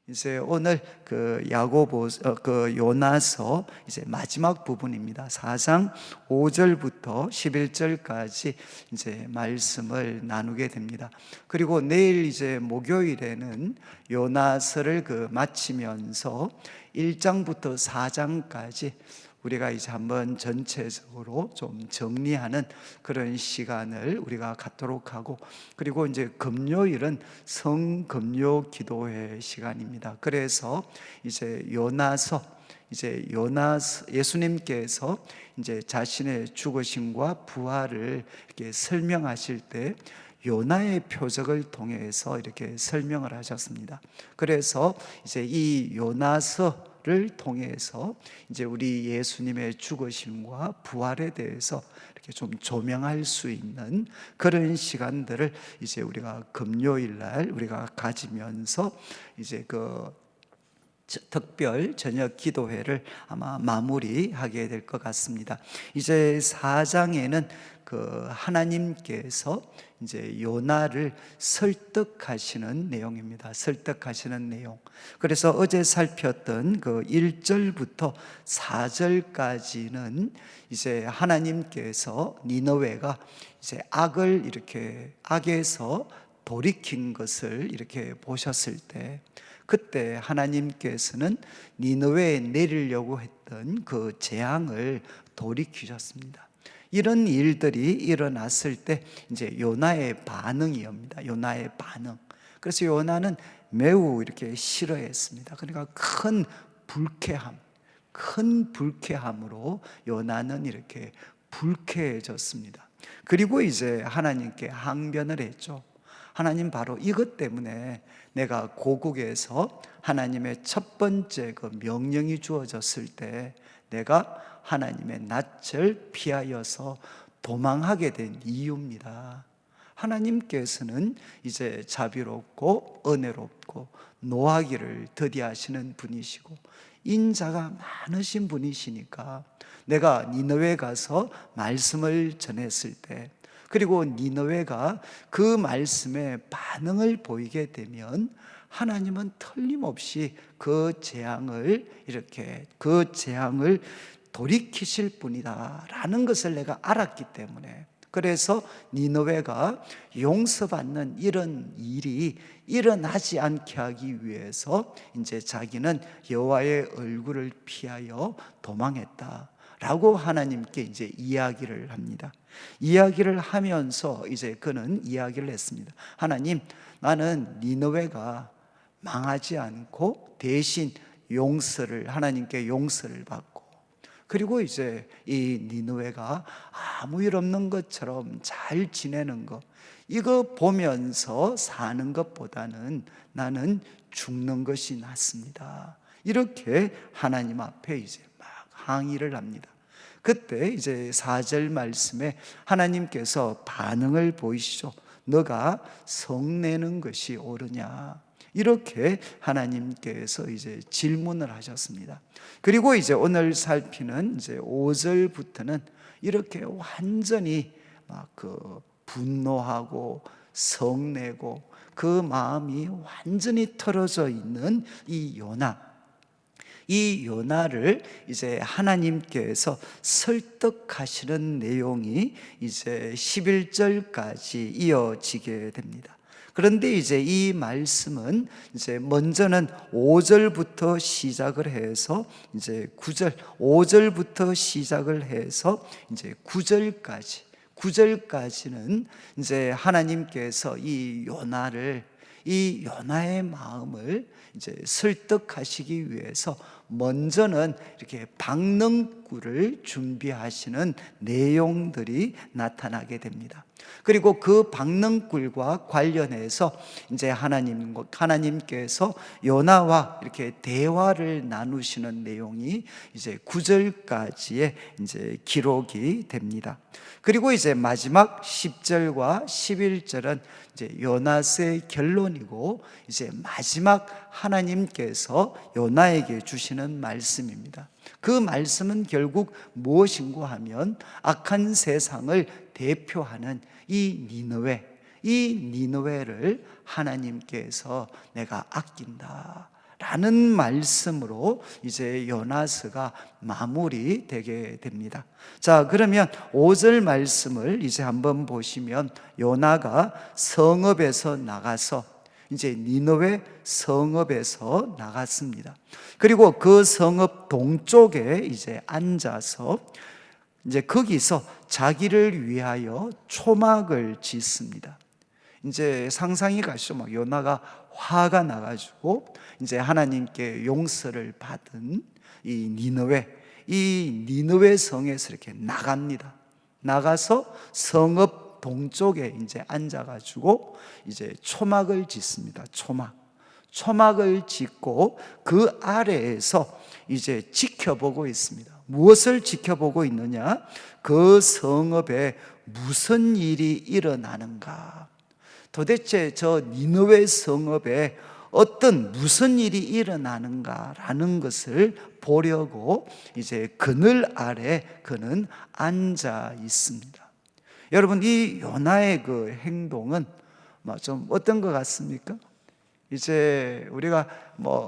이제 오늘 그 야고보서 그 요나서 이제 마지막 부분입니다. 4장 5절부터 11절까지 이제 말씀을 나누게 됩니다. 그리고 내일 이제 목요일에는 요나서를 마치면서 1장부터 4장까지 우리가 이제 한번 전체적으로 좀 정리하는 그런 시간을 우리가 갖도록 하고, 그리고 이제 금요일은 성금요 기도회 시간입니다. 그래서 이제 요나서 예수님께서 이제 자신의 죽으심과 부활을 이렇게 설명하실 때 요나의 표적을 통해서 이렇게 설명을 하셨습니다. 그래서 이제 이 요나서를 통해서 이제 우리 예수님의 죽으심과 부활에 대해서 이렇게 좀 조명할 수 있는 그런 시간들을 이제 우리가 금요일 날 우리가 가지면서 이제 특별 저녁 기도회를 아마 마무리하게 될 것 같습니다. 이제 4장에는 하나님께서 이제 요나를 설득하시는 내용입니다. 설득하시는 내용. 그래서 어제 살폈던 1절부터 4절까지는 이제 하나님께서 니느웨가 이제 악에서 돌이킨 것을 이렇게 보셨을 때, 그때 하나님께서는 니느웨에 내리려고 했던 그 재앙을 돌이키셨습니다. 이런 일들이 일어났을 때 이제 요나의 반응이옵니다. 요나의 반응. 그래서 요나는 매우 이렇게 싫어했습니다. 그러니까 큰 불쾌함으로 요나는 이렇게 불쾌해졌습니다. 그리고 이제 하나님께 항변을 했죠. 하나님, 바로 이것 때문에 내가 고국에서 하나님의 첫 번째 명령이 주어졌을 때 내가 하나님의 낯을 피하여서 도망하게 된 이유입니다. 하나님께서는 이제 자비롭고 은혜롭고 노하기를 더디하시는 분이시고 인자가 많으신 분이시니까 내가 니느웨 가서 말씀을 전했을 때, 그리고 니느웨가 그 말씀에 반응을 보이게 되면 하나님은 틀림없이 그 재앙을 돌이키실 분이다라는 것을 내가 알았기 때문에, 그래서 니느웨가 용서받는 이런 일이 일어나지 않게 하기 위해서 이제 자기는 여호와의 얼굴을 피하여 도망했다라고 하나님께 이제 이야기를 합니다. 이야기를 하면서 이제 그는 이야기를 했습니다. 하나님, 나는 니느웨가 망하지 않고 대신 하나님께 용서를 받고, 그리고 이제 이 니느웨가 아무 일 없는 것처럼 잘 지내는 것, 이거 보면서 사는 것보다는 나는 죽는 것이 낫습니다. 이렇게 하나님 앞에 이제 막 항의를 합니다. 그때 이제 4절 말씀에 하나님께서 반응을 보이시죠. 너가 성내는 것이 옳으냐, 이렇게 하나님께서 이제 질문을 하셨습니다. 그리고 이제 오늘 살피는 이제 5절부터는 이렇게 완전히 막 분노하고 성내고 그 마음이 완전히 털어져 있는 이 요나를 이제 하나님께서 설득하시는 내용이 이제 11절까지 이어지게 됩니다. 그런데 이제 이 말씀은 이제 먼저는 5절부터 시작을 해서 이제 5절부터 시작을 해서 이제 9절까지는 이제 하나님께서 이 요나의 마음을 이제 설득하시기 위해서 먼저는 이렇게 박능꿀을 준비하시는 내용들이 나타나게 됩니다. 그리고 그 박능꿀과 관련해서 이제 하나님께서 요나와 이렇게 대화를 나누시는 내용이 이제 9절까지의 이제 기록이 됩니다. 그리고 이제 마지막 10절과 11절은 이제 요나서의 결론이고, 이제 마지막 하나님께서 요나에게 주시는 말씀입니다. 그 말씀은 결국 무엇인가 하면 악한 세상을 대표하는 이 니느웨를 하나님께서 내가 아낀다 라는 말씀으로 이제 요나서가 마무리되게 됩니다. 자, 그러면 5절 말씀을 이제 한번 보시면 요나가 성읍에서 나가서 이제 니느웨 성읍에서 나갔습니다. 그리고 그 성읍 동쪽에 이제 앉아서 이제 거기서 자기를 위하여 초막을 짓습니다. 이제 상상이 가시죠. 막 요나가 화가 나가지고 이제 하나님께 용서를 받은 이 니느웨 성에서 이렇게 나갑니다. 나가서 성읍 동쪽에 이제 앉아가지고 이제 초막을 짓습니다. 초막을 짓고 그 아래에서 이제 지켜보고 있습니다. 무엇을 지켜보고 있느냐? 그 성읍에 무슨 일이 일어나는가? 도대체 저 니느웨 성읍에 무슨 일이 일어나는가라는 것을 보려고 이제 그늘 아래 그는 앉아 있습니다. 여러분, 이 요나의 그 행동은 좀 어떤 것 같습니까? 이제 우리가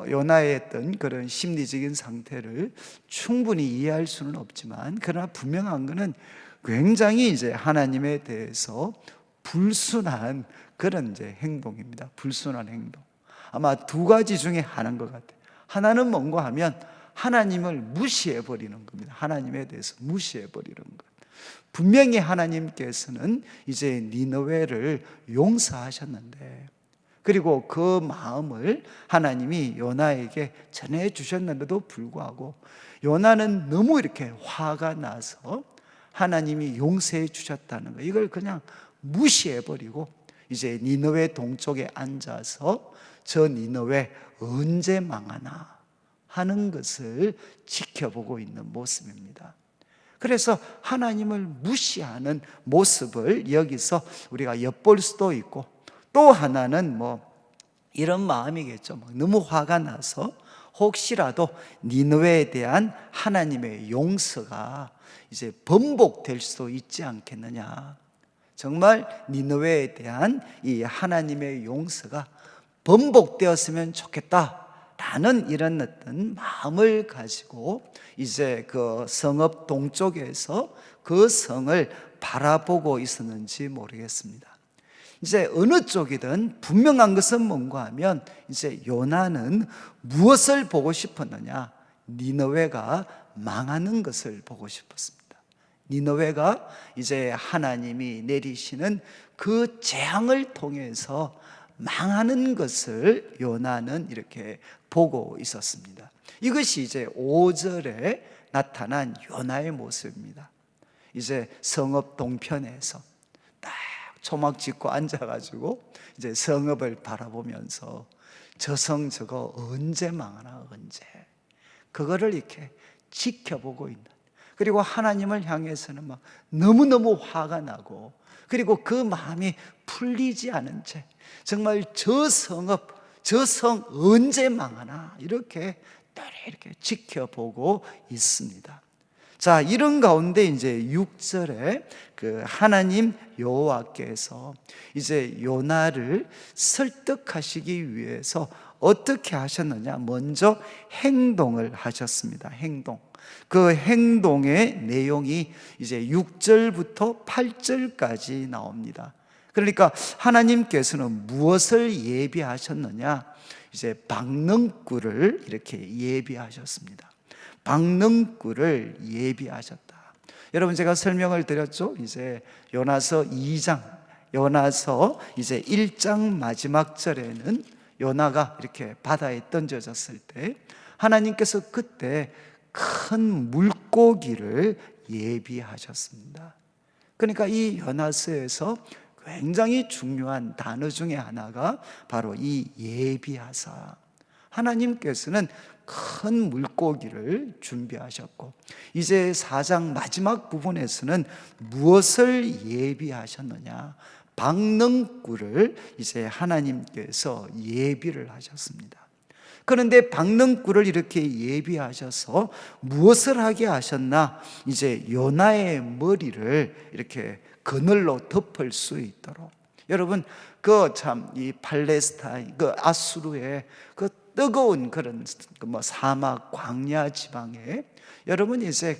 요나의 했던 그런 심리적인 상태를 충분히 이해할 수는 없지만, 그러나 분명한 것은 굉장히 이제 하나님에 대해서 불순한 그런 이제 행동입니다. 불순한 행동. 아마 두 가지 중에 하나인 것 같아요. 하나는 뭔가 하면 하나님을 무시해버리는 겁니다. 하나님에 대해서 무시해버리는 것. 분명히 하나님께서는 이제 니느웨를 용서하셨는데, 그리고 그 마음을 하나님이 요나에게 전해주셨는데도 불구하고 요나는 너무 이렇게 화가 나서 하나님이 용서해 주셨다는 거, 이걸 그냥 무시해버리고 이제 니느웨 동쪽에 앉아서 저 니느웨 언제 망하나 하는 것을 지켜보고 있는 모습입니다. 그래서 하나님을 무시하는 모습을 여기서 우리가 엿볼 수도 있고, 또 하나는 이런 마음이겠죠. 너무 화가 나서 혹시라도 니느웨에 대한 하나님의 용서가 이제 번복될 수도 있지 않겠느냐. 정말 니느웨에 대한 이 하나님의 용서가 번복되었으면 좋겠다라는 이런 어떤 마음을 가지고 이제 그 성읍 동쪽에서 그 성을 바라보고 있었는지 모르겠습니다. 이제 어느 쪽이든 분명한 것은 뭔가 하면 이제 요나는 무엇을 보고 싶었느냐? 니느웨가 망하는 것을 보고 싶었습니다. 니느웨가 이제 하나님이 내리시는 그 재앙을 통해서 망하는 것을 요나는 이렇게 보고 있었습니다. 이것이 이제 5절에 나타난 요나의 모습입니다. 이제 성읍 동편에서 딱 초막 짓고 앉아가지고 이제 성읍을 바라보면서 저 성 저거 언제 망하나, 언제, 그거를 이렇게 지켜보고 있는, 그리고 하나님을 향해서는 막 너무너무 화가 나고, 그리고 그 마음이 풀리지 않은 채 정말 저 성읍, 저 성 언제 망하나 이렇게 지켜보고 있습니다. 자, 이런 가운데 이제 6절에 그 하나님 여호와께서 이제 요나를 설득하시기 위해서 어떻게 하셨느냐? 먼저 행동을 하셨습니다. 행동. 그 행동의 내용이 이제 6절부터 8절까지 나옵니다. 그러니까 하나님께서는 무엇을 예비하셨느냐? 이제 박능꿀을 이렇게 예비하셨습니다. 박능꿀을 예비하셨다. 여러분, 제가 설명을 드렸죠. 이제 요나서 2장, 요나서 이제 1장 마지막 절에는 요나가 이렇게 바다에 던져졌을 때 하나님께서 그때 큰 물고기를 예비하셨습니다. 그러니까 이 요나서에서 굉장히 중요한 단어 중에 하나가 바로 이 예비하사. 하나님께서는 큰 물고기를 준비하셨고, 이제 4장 마지막 부분에서는 무엇을 예비하셨느냐? 박능꿀을 이제 하나님께서 예비를 하셨습니다. 그런데 박능꿀을 이렇게 예비하셔서 무엇을 하게 하셨나? 이제 요나의 머리를 이렇게 그늘로 덮을 수 있도록, 여러분 이 팔레스타인 아수르의 뜨거운 그런 사막 광야 지방에 여러분 이제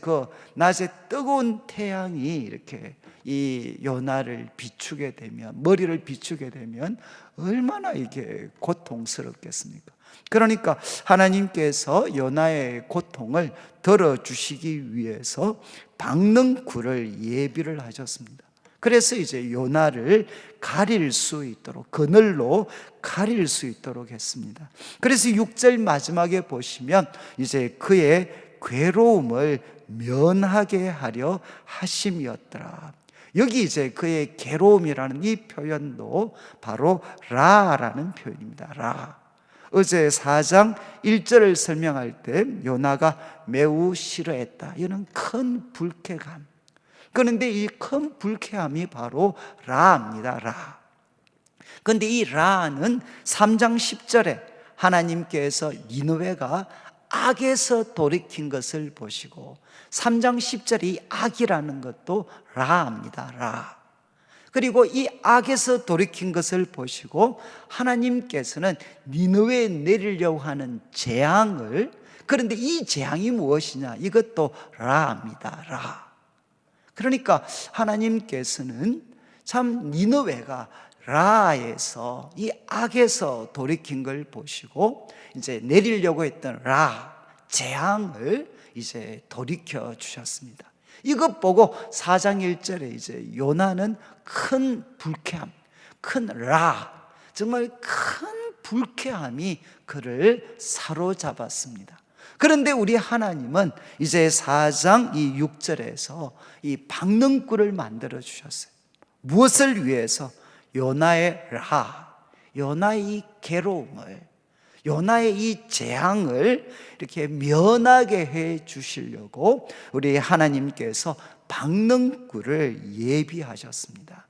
낮에 뜨거운 태양이 이렇게 이 요나를 비추게 되면, 머리를 비추게 되면 얼마나 이게 고통스럽겠습니까? 그러니까 하나님께서 요나의 고통을 덜어주시기 위해서 박능쿨을 예비를 하셨습니다. 그래서 이제 요나를 가릴 수 있도록, 그늘로 가릴 수 있도록 했습니다. 그래서 6절 마지막에 보시면 이제 그의 괴로움을 면하게 하려 하심이었더라. 여기 이제 그의 괴로움이라는 이 표현도 바로 라라는 표현입니다. 라. 어제 4장 1절을 설명할 때 요나가 매우 싫어했다, 이는 큰 불쾌감. 그런데 이 큰 불쾌함이 바로 라입니다. 라. 그런데 이 라는 3장 10절에 하나님께서 니느웨가 악에서 돌이킨 것을 보시고 3장 10절에 이 악이라는 것도 라입니다. 라. 그리고 이 악에서 돌이킨 것을 보시고 하나님께서는 니느웨에 내리려고 하는 재앙을, 그런데 이 재앙이 무엇이냐? 이것도 라입니다. 라. 그러니까 하나님께서는 참 니느웨가 라에서, 이 악에서 돌이킨 걸 보시고 이제 내리려고 했던 라, 재앙을 이제 돌이켜 주셨습니다. 이것 보고 4장 1절에 이제 요나는 큰 불쾌함, 큰 라, 정말 큰 불쾌함이 그를 사로잡았습니다. 그런데 우리 하나님은 이제 4장 이 6절에서 이 박능쿨을 만들어 주셨어요. 무엇을 위해서? 요나의 라, 요나의 이 괴로움을, 요나의 이 재앙을 이렇게 면하게 해 주시려고 우리 하나님께서 박능쿨을 예비하셨습니다.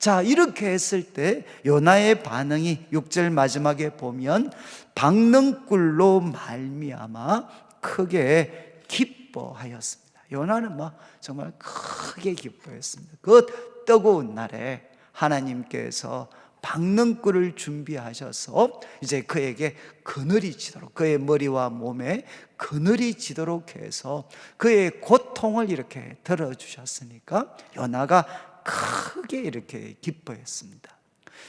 자, 이렇게 했을 때 요나의 반응이 6절 마지막에 보면 박능쿨로 말미암아 크게 기뻐하였습니다. 요나는 정말 크게 기뻐했습니다. 그 뜨거운 날에 하나님께서 박능쿨을 준비하셔서 이제 그에게 그늘이 지도록, 그의 머리와 몸에 그늘이 지도록 해서 그의 고통을 이렇게 들어주셨으니까 요나가 크게 이렇게 기뻐했습니다.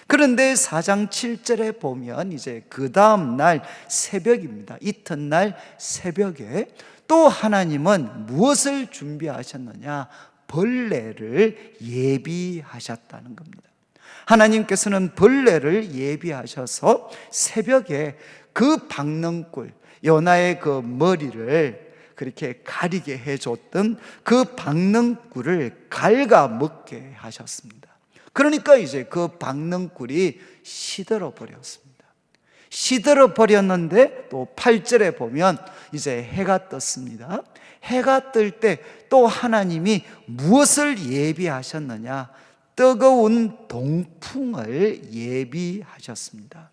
그런데 4장 7절에 보면 이제 그 다음 날 새벽입니다. 이튿날 새벽에 또 하나님은 무엇을 준비하셨느냐? 벌레를 예비하셨다는 겁니다. 하나님께서는 벌레를 예비하셔서 새벽에 그 박능쿨, 요나의 그 머리를 그렇게 가리게 해줬던 그 박능쿨을 갉아먹게 하셨습니다. 그러니까 이제 그 박능쿨이 시들어 버렸습니다. 시들어 버렸는데 또 8절에 보면 이제 해가 떴습니다. 해가 뜰 때 또 하나님이 무엇을 예비하셨느냐? 뜨거운 동풍을 예비하셨습니다.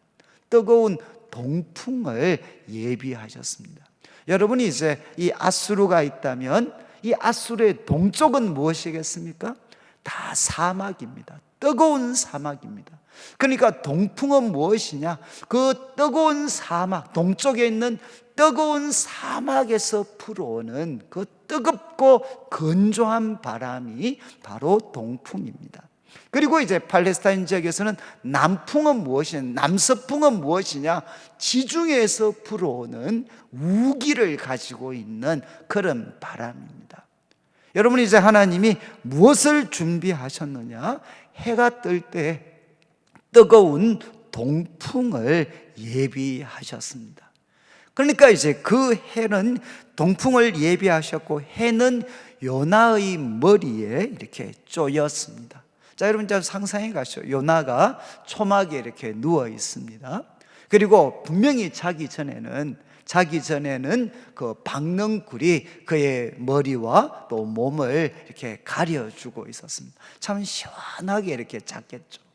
뜨거운 동풍을 예비하셨습니다. 여러분이 이제 이 아수르가 있다면 이 아수르의 동쪽은 무엇이겠습니까? 다 사막입니다. 뜨거운 사막입니다. 그러니까 동풍은 무엇이냐? 그 뜨거운 사막, 동쪽에 있는 뜨거운 사막에서 불어오는 그 뜨겁고 건조한 바람이 바로 동풍입니다. 그리고 이제 팔레스타인 지역에서는 남풍은 무엇이냐? 남서풍은 무엇이냐? 지중해에서 불어오는 우기를 가지고 있는 그런 바람입니다. 여러분, 이제 하나님이 무엇을 준비하셨느냐? 해가 뜰 때 뜨거운 동풍을 예비하셨습니다. 그러니까 이제 그 해는, 동풍을 예비하셨고 해는 요나의 머리에 이렇게 쪼였습니다. 자, 여러분 좀 상상해 가시죠. 요나가 초막에 이렇게 누워 있습니다. 그리고 분명히 자기 전에는 그 박능쿨이 그의 머리와 또 몸을 이렇게 가려주고 있었습니다. 참 시원하게 이렇게 잤겠죠.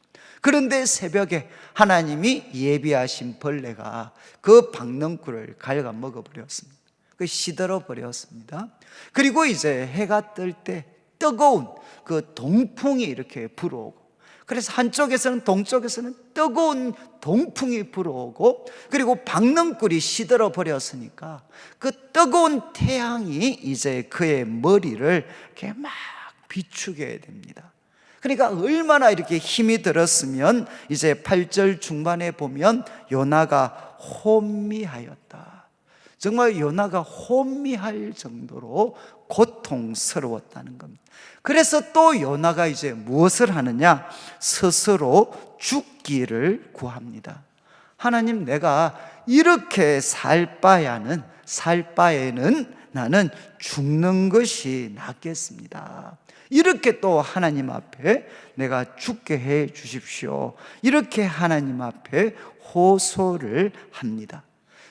그런데 새벽에 하나님이 예비하신 벌레가 그 박능쿨을 갉아먹어 버렸습니다. 그 시들어 버렸습니다. 그리고 이제 해가 뜰 때 뜨거운 그 동풍이 이렇게 불어오고, 그래서 한쪽에서는, 동쪽에서는 뜨거운 동풍이 불어오고, 그리고 박능굴이 시들어 버렸으니까 그 뜨거운 태양이 이제 그의 머리를 이렇게 막 비추게 됩니다. 그러니까 얼마나 이렇게 힘이 들었으면 이제 8절 중반에 보면 요나가 혼미하였다. 정말 요나가 혼미할 정도로 고통스러웠다는 겁니다. 그래서 또 요나가 이제 무엇을 하느냐? 스스로 죽기를 구합니다. 하나님, 내가 이렇게 살 바에는 나는 죽는 것이 낫겠습니다. 이렇게 또 하나님 앞에 내가 죽게 해 주십시오. 이렇게 하나님 앞에 호소를 합니다.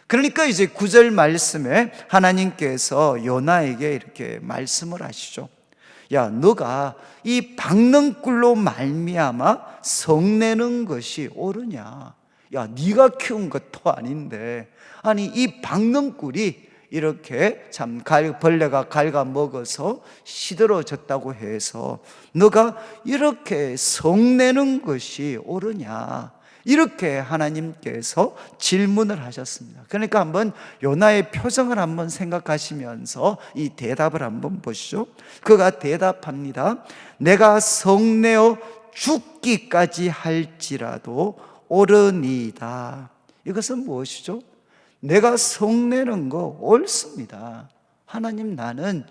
그러니까 이제 9절 말씀에 하나님께서 요나에게 이렇게 말씀을 하시죠. 야, 너가 이 박능굴로 말미암아 성내는 것이 옳으냐? 야, 네가 키운 것도 아닌데, 아니 이 박능굴이 이렇게 참 벌레가 갉아먹어서 시들어졌다고 해서 너가 이렇게 성내는 것이 옳으냐? 이렇게 하나님께서 질문을 하셨습니다. 그러니까 한번 요나의 표정을 한번 생각하시면서 이 대답을 한번 보시죠. 그가 대답합니다. 내가 성내어 죽기까지 할지라도 옳으니이다. 이것은 무엇이죠? 내가 성내는 거 옳습니다. 하나님, 나는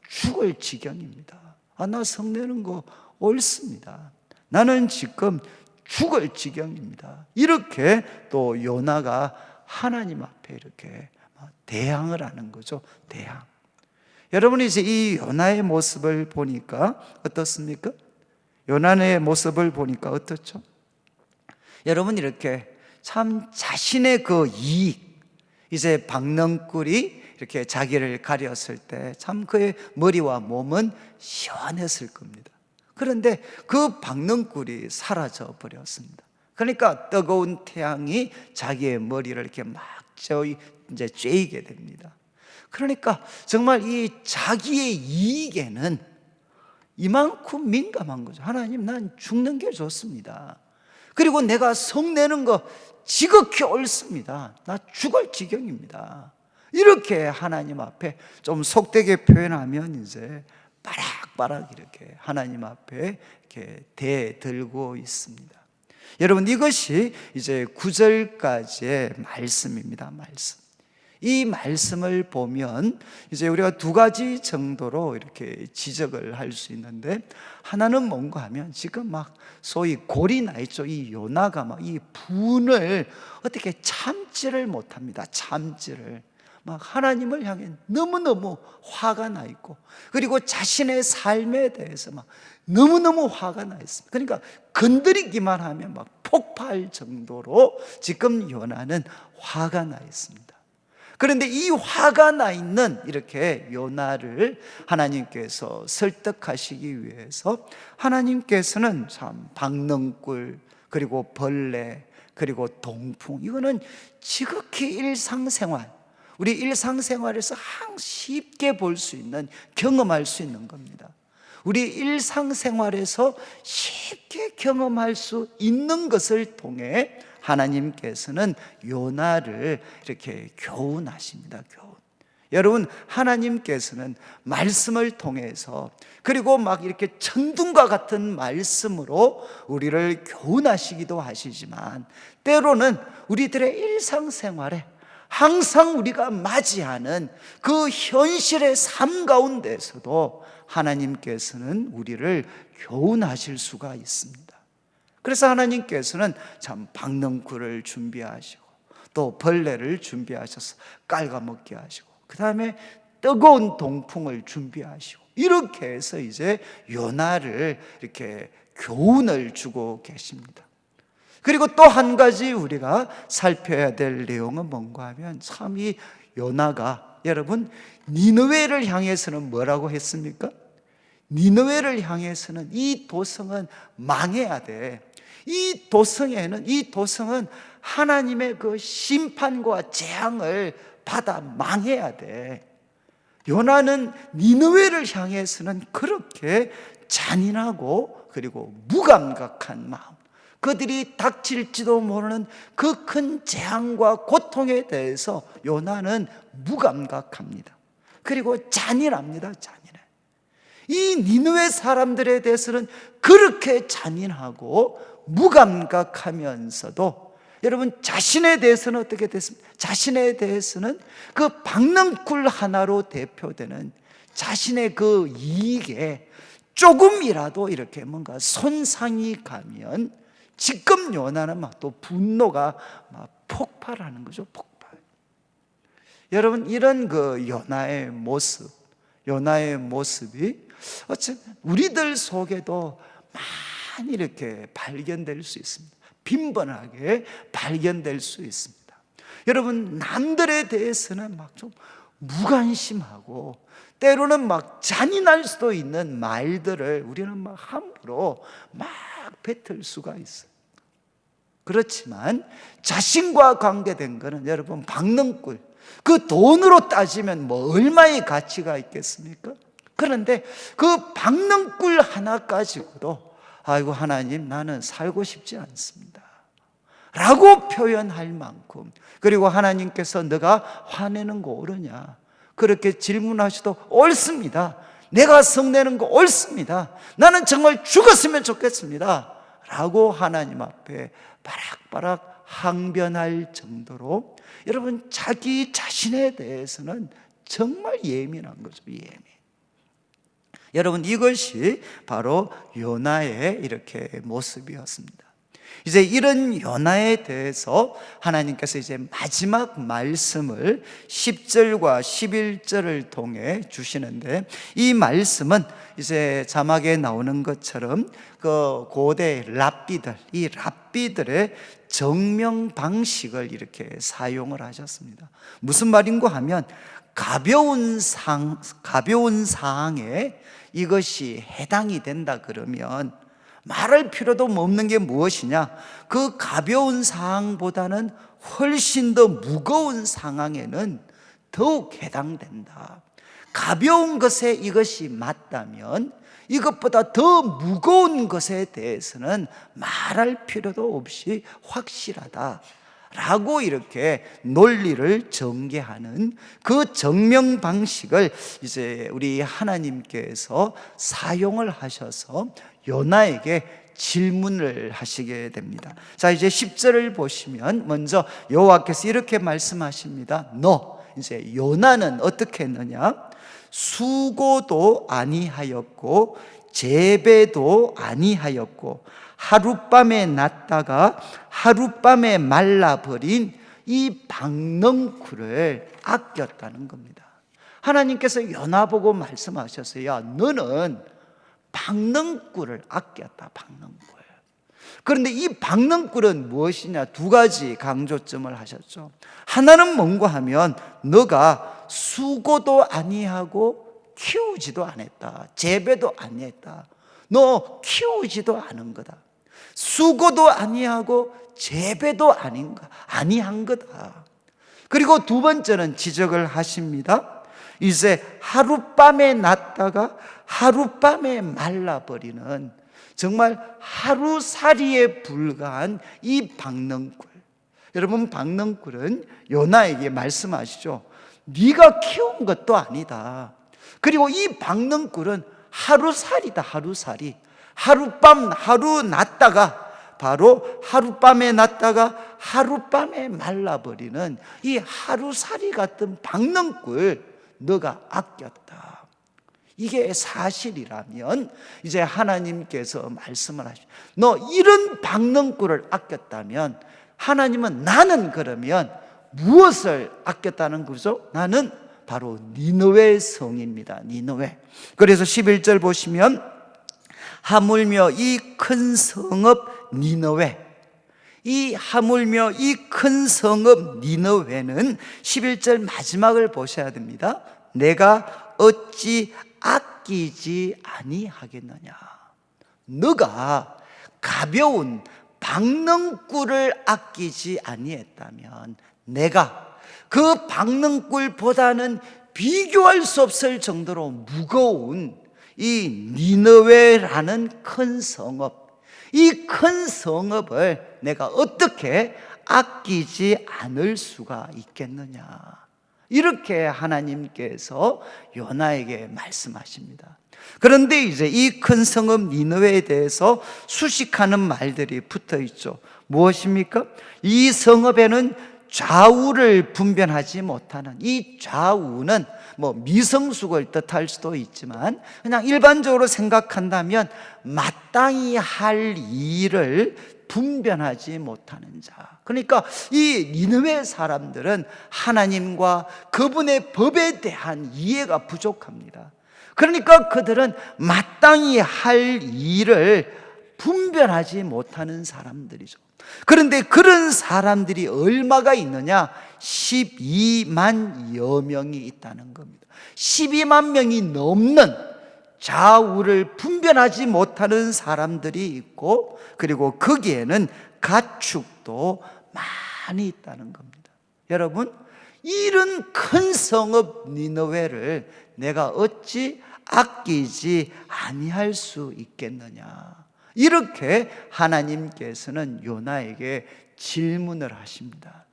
죽을 지경입니다. 나 성내는 거 옳습니다. 나는 지금 죽을 지경입니다. 이렇게 또 요나가 하나님 앞에 이렇게 대항을 하는 거죠. 대항. 여러분이 이제 이 요나의 모습을 보니까 어떻습니까? 요나의 모습을 보니까 어떻죠? 여러분, 이렇게 참 자신의 그 이익, 이제 박능굴이 이렇게 자기를 가렸을 때 참 그의 머리와 몸은 시원했을 겁니다. 그런데 그 박능굴이 사라져 버렸습니다. 그러니까 뜨거운 태양이 자기의 머리를 이렇게 막 이제 쬐이게 됩니다. 그러니까 정말 이 자기의 이익에는 이만큼 민감한 거죠. 하나님, 난 죽는 게 좋습니다. 그리고 내가 성내는 거 지극히 옳습니다. 나 죽을 지경입니다. 이렇게 하나님 앞에 좀 속되게 표현하면 이제 바락바락 이렇게 하나님 앞에 이렇게 대들고 있습니다. 여러분, 이것이 이제 9절까지의 말씀입니다. 말씀. 이 말씀을 보면 이제 우리가 두 가지 정도로 이렇게 지적을 할 수 있는데, 하나는 뭔가 하면 지금 막 소위 골이 나 있죠. 이 요나가 막 이 분을 어떻게 참지를 못합니다. 참지를. 막 하나님을 향해 너무너무 화가 나 있고, 그리고 자신의 삶에 대해서 막 너무너무 화가 나 있습니다. 그러니까 건드리기만 하면 막 폭발 정도로 지금 요나는 화가 나 있습니다. 그런데 이 화가 나 있는 이렇게 요나를 하나님께서 설득하시기 위해서 하나님께서는 참 박능굴, 그리고 벌레, 그리고 동풍, 이거는 지극히 일상생활, 우리 일상생활에서 항상 쉽게 볼 수 있는, 경험할 수 있는 겁니다. 우리 일상생활에서 쉽게 경험할 수 있는 것을 통해 하나님께서는 요나를 이렇게 교훈하십니다. 교훈. 여러분, 하나님께서는 말씀을 통해서, 그리고 막 이렇게 천둥과 같은 말씀으로 우리를 교훈하시기도 하시지만, 때로는 우리들의 일상생활에 항상 우리가 맞이하는 그 현실의 삶 가운데서도 하나님께서는 우리를 교훈하실 수가 있습니다. 그래서 하나님께서는 참 박능굴을 준비하시고, 또 벌레를 준비하셔서 깔아먹게 하시고, 그 다음에 뜨거운 동풍을 준비하시고, 이렇게 해서 이제 요나를 이렇게 교훈을 주고 계십니다. 그리고 또 한 가지 우리가 살펴야 될 내용은 뭔가 하면, 참 이 요나가, 여러분, 니느웨를 향해서는 뭐라고 했습니까? 니느웨를 향해서는 이 도성은 망해야 돼. 이 도성은 하나님의 그 심판과 재앙을 받아 망해야 돼. 요나는 니느웨를 향해서는 그렇게 잔인하고 그리고 무감각한 마음, 그들이 닥칠지도 모르는 그 큰 재앙과 고통에 대해서 요나는 무감각합니다. 그리고 잔인합니다. 잔인해. 이 니느웨 사람들에 대해서는 그렇게 잔인하고 무감각하면서도 여러분 자신에 대해서는 어떻게 됐습니까? 자신에 대해서는 그 박능굴 하나로 대표되는 자신의 그 이익에 조금이라도 이렇게 뭔가 손상이 가면 지금 요나는 막 또 분노가 막 폭발하는 거죠. 폭발. 여러분 이런 그 요나의 모습이 어쩌면 우리들 속에도 많이 이렇게 발견될 수 있습니다. 빈번하게 발견될 수 있습니다. 여러분 남들에 대해서는 막 좀 무관심하고 때로는 막 잔인할 수도 있는 말들을 우리는 막 함부로 막 뱉을 수가 있어요. 그렇지만 자신과 관계된 거는 여러분 박능굴, 그 돈으로 따지면 뭐 얼마의 가치가 있겠습니까? 그런데 그 박능굴 하나 가지고도 아이고 하나님 나는 살고 싶지 않습니다 라고 표현할 만큼, 그리고 하나님께서 너가 화내는 거 옳으냐 그렇게 질문하셔도 옳습니다, 내가 성내는 거 옳습니다, 나는 정말 죽었으면 좋겠습니다 라고 하나님 앞에 바락바락 항변할 정도로 여러분 자기 자신에 대해서는 정말 예민한 거죠. 예민. 여러분 이것이 바로 요나의 이렇게 모습이었습니다. 이제 이런 요나에 대해서 하나님께서 이제 마지막 말씀을 10절과 11절을 통해 주시는데, 이 말씀은 이제 자막에 나오는 것처럼 그 고대 랍비들, 이 랍비들의 정명 방식을 이렇게 사용을 하셨습니다. 무슨 말인고 하면 가벼운 사항에 이것이 해당이 된다 그러면 말할 필요도 없는 게 무엇이냐? 그 가벼운 상황보다는 훨씬 더 무거운 상황에는 더욱 해당된다. 가벼운 것에 이것이 맞다면 이것보다 더 무거운 것에 대해서는 말할 필요도 없이 확실하다 라고 이렇게 논리를 전개하는 그 정명 방식을 이제 우리 하나님께서 사용을 하셔서 요나에게 질문을 하시게 됩니다. 자, 이제 10절을 보시면 먼저 여호와께서 이렇게 말씀하십니다. 너, 이제 요나는 어떻게 했느냐? 수고도 아니하였고 재배도 아니하였고 하룻밤에 났다가 하룻밤에 말라버린 이 박넝쿨을 아꼈다는 겁니다. 하나님께서 요나 보고 말씀하셨어요. 야, 너는 박넝쿨을 아꼈다. 박넝쿨. 그런데 이 박넝쿨은 무엇이냐? 두 가지 강조점을 하셨죠. 하나는 뭔가 하면 너가 수고도 아니하고 키우지도 않았다. 재배도 아니했다. 너 키우지도 않은 거다. 수고도 아니하고 재배도 아니한 거다. 그리고 두 번째는 지적을 하십니다. 이제 하룻밤에 났다가 하룻밤에 말라버리는 정말 하루살이에 불과한 이 박넝쿨. 여러분 박넝쿨은 요나에게 말씀하시죠. 네가 키운 것도 아니다. 그리고 이 박넝쿨은 하루살이다. 하루살이. 하룻밤 하루 났다가 바로 하룻밤에 났다가 하룻밤에 말라버리는 이 하루살이 같은 박넝쿨 너가 아꼈다. 이게 사실이라면 이제 하나님께서 말씀을 하시죠. 너 이런 박넝쿨을 아꼈다면 하나님은 나는 그러면 무엇을 아꼈다는 거죠? 나는 바로 니느웨 성입니다. 니느웨. 그래서 11절 보시면 하물며 이 큰 성읍 니느웨, 이 하물며 이 큰 성읍 니느웨는 11절 마지막을 보셔야 됩니다. 내가 어찌 아끼지 아니하겠느냐. 너가 가벼운 박넝쿨을 아끼지 아니했다면 내가 그 박넝쿨보다는 비교할 수 없을 정도로 무거운 이 니느웨라는 큰 성읍, 이 큰 성읍을 내가 어떻게 아끼지 않을 수가 있겠느냐, 이렇게 하나님께서 요나에게 말씀하십니다. 그런데 이제 이 큰 성읍 니느웨에 대해서 수식하는 말들이 붙어 있죠. 무엇입니까? 이 성읍에는 좌우를 분별하지 못하는, 이 좌우는 뭐 미성숙을 뜻할 수도 있지만 그냥 일반적으로 생각한다면 마땅히 할 일을 분별하지 못하는 자. 그러니까 이 니느웨 사람들은 하나님과 그분의 법에 대한 이해가 부족합니다. 그러니까 그들은 마땅히 할 일을 분별하지 못하는 사람들이죠. 그런데 그런 사람들이 얼마가 있느냐? 12만여 명이 있다는 겁니다. 12만 명이 넘는 좌우를 분별하지 못하는 사람들이 있고, 그리고 거기에는 가축도 많이 있다는 겁니다. 여러분, 이런 큰 성읍 니느웨를 내가 어찌 아끼지 아니할 수 있겠느냐, 이렇게 하나님께서는 요나에게 질문을 하십니다.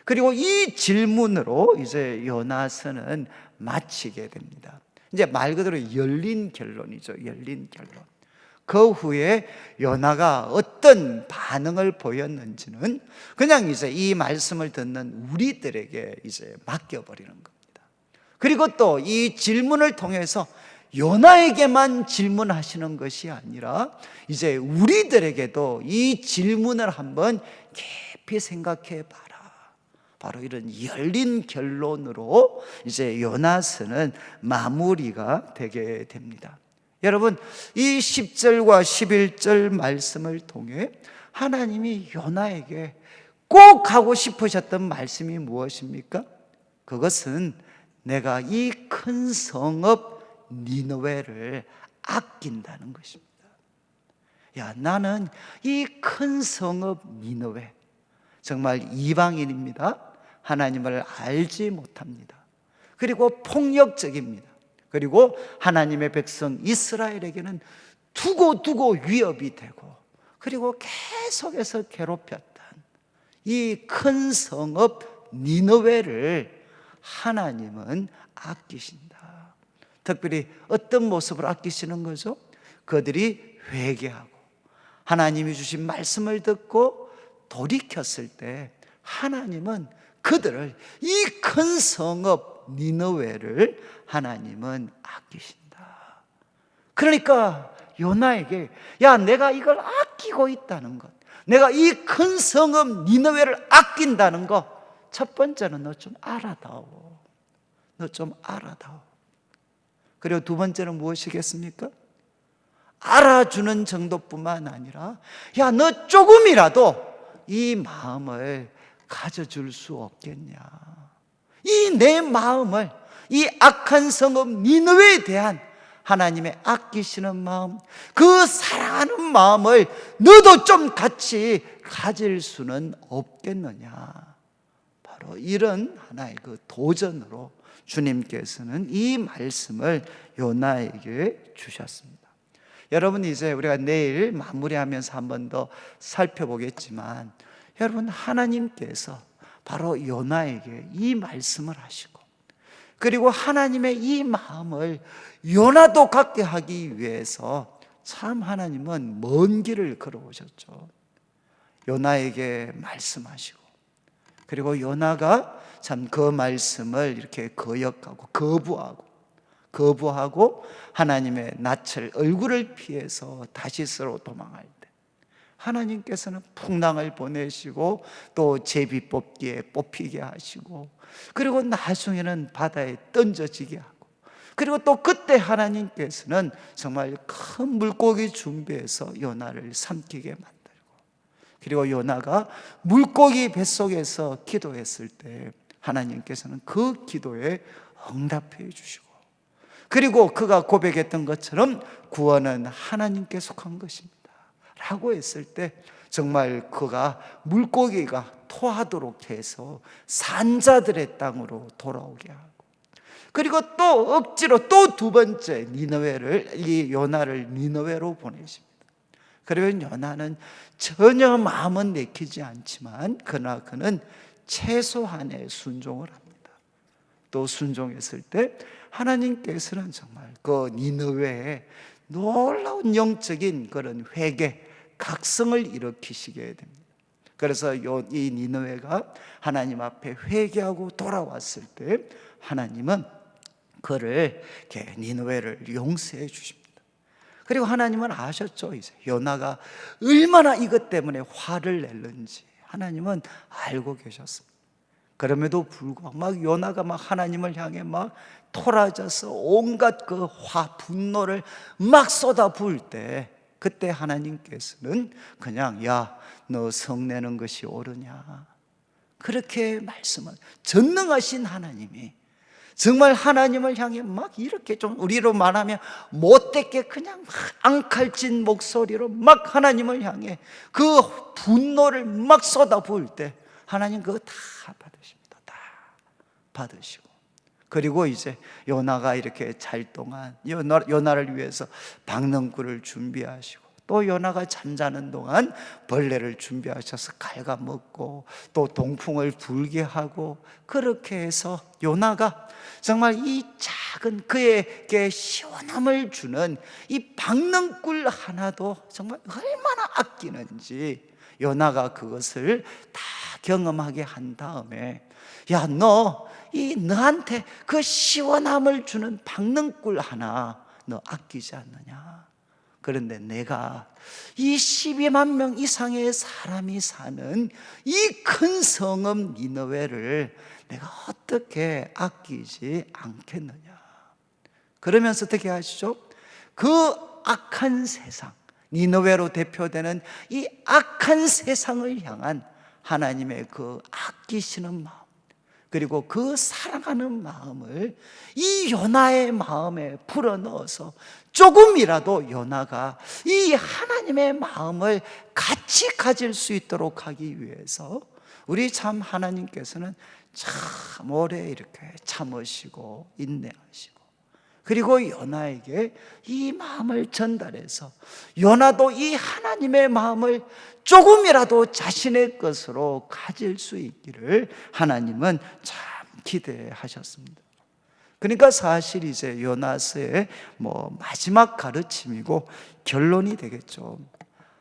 그리고 이 질문으로 이제 요나서는 마치게 됩니다. 이제 말 그대로 열린 결론이죠. 열린 결론. 그 후에 요나가 어떤 반응을 보였는지는 그냥 이제 이 말씀을 듣는 우리들에게 이제 맡겨버리는 겁니다. 그리고 또 이 질문을 통해서 요나에게만 질문하시는 것이 아니라 이제 우리들에게도 이 질문을 한번 깊이 생각해 봐라. 바로 이런 열린 결론으로 이제 요나서는 마무리가 되게 됩니다. 여러분, 이 10절과 11절 말씀을 통해 하나님이 요나에게 꼭 하고 싶으셨던 말씀이 무엇입니까? 그것은 내가 이 큰 성읍 니느웨를 아낀다는 것입니다. 야, 나는 이 큰 성읍 니느웨, 정말 이방인입니다. 하나님을 알지 못합니다. 그리고 폭력적입니다. 그리고 하나님의 백성 이스라엘에게는 두고 위협이 되고, 그리고 계속해서 괴롭혔던 이 큰 성읍 니느웨를 하나님은 아끼신다. 특별히 어떤 모습을 아끼시는 거죠? 그들이 회개하고 하나님이 주신 말씀을 듣고 돌이켰을 때 하나님은 그들을, 이 큰 성읍 니느웨를 하나님은 아끼신다. 그러니까 요나에게, 야, 내가 이걸 아끼고 있다는 것, 내가 이 큰 성읍 니느웨를 아낀다는 것, 첫 번째는 너 좀 알아다오. 너 좀 알아다오. 그리고 두 번째는 무엇이겠습니까? 알아주는 정도뿐만 아니라, 야, 너 조금이라도 이 마음을 가져줄 수 없겠냐. 이 내 마음을, 이 악한 성읍 니느웨에 대한 하나님의 아끼시는 마음, 그 사랑하는 마음을 너도 좀 같이 가질 수는 없겠느냐. 바로 이런 하나의 그 도전으로 주님께서는 이 말씀을 요나에게 주셨습니다. 여러분, 이제 우리가 내일 마무리하면서 한 번 더 살펴보겠지만, 여러분, 하나님께서 바로 요나에게 이 말씀을 하시고, 그리고 하나님의 이 마음을 요나도 갖게 하기 위해서 참 하나님은 먼 길을 걸어오셨죠. 요나에게 말씀하시고, 그리고 요나가 참 그 말씀을 이렇게 거역하고 거부하고 하나님의 낯을, 얼굴을 피해서 다시스로 도망할 때 하나님께서는 풍랑을 보내시고 또 제비 뽑기에 뽑히게 하시고, 그리고 나중에는 바다에 던져지게 하고, 그리고 또 그때 하나님께서는 정말 큰 물고기 준비해서 요나를 삼키게 만들고, 그리고 요나가 물고기 뱃속에서 기도했을 때 하나님께서는 그 기도에 응답해 주시고, 그리고 그가 고백했던 것처럼 구원은 하나님께 속한 것입니다 라고 했을 때 정말 그가 물고기가 토하도록 해서 산자들의 땅으로 돌아오게 하고, 그리고 또 억지로 또 두 번째 이 요나를 니느웨로 보내십니다. 그러면 요나는 전혀 마음은 내키지 않지만 그러나 그는 최소한의 순종을 합니다. 또 순종했을 때 하나님께서는 정말 그 니느웨에 놀라운 영적인 그런 회개, 각성을 일으키시게 됩니다. 그래서 이 니느웨가 하나님 앞에 회개하고 돌아왔을 때 하나님은 그를 니느웨를 용서해 주십니다. 그리고 하나님은 아셨죠. 이제 요나가 얼마나 이것 때문에 화를 냈는지 하나님은 알고 계셨습니다. 그럼에도 불구하고 막 요나가 막 하나님을 향해 막 토라져서 온갖 그 분노를 막 쏟아부을 때 그때 하나님께서는 그냥 야, 너 성내는 것이 옳으냐 그렇게 말씀을 전능하신 하나님이 정말 하나님을 향해 막 이렇게 좀 우리로 말하면 못되게 그냥 앙칼진 목소리로 막 하나님을 향해 그 분노를 막 쏟아부을 때 하나님 그거 다 받으십니다. 다 받으시고 그리고 이제 요나가 이렇게 잘 동안 요나를 위해서 박능굴을 준비하시고 또 요나가 잠자는 동안 벌레를 준비하셔서 갉아먹고 또 동풍을 불게 하고 그렇게 해서 요나가 정말 이 작은 그에게 시원함을 주는 이 박능굴 하나도 정말 얼마나 아끼는지 요나가 그것을 다 경험하게 한 다음에 야, 너한테 그 시원함을 주는 박능굴 하나 너 아끼지 않느냐? 그런데 내가 이 12만 명 이상의 사람이 사는 이 큰 성읍 니느웨를 내가 어떻게 아끼지 않겠느냐? 그러면서 어떻게 하시죠? 그 악한 세상, 니느웨로 대표되는 이 악한 세상을 향한 하나님의 그 아끼시는 마음 그리고 그 사랑하는 마음을 이 요나의 마음에 불어넣어서 조금이라도 요나가 이 하나님의 마음을 같이 가질 수 있도록 하기 위해서 우리 참 하나님께서는 참 오래 이렇게 참으시고 인내하시고 그리고 요나에게 이 마음을 전달해서 요나도 이 하나님의 마음을 조금이라도 자신의 것으로 가질 수 있기를 하나님은 참 기대하셨습니다. 그러니까 사실 이제 요나서의 마지막 가르침이고 결론이 되겠죠.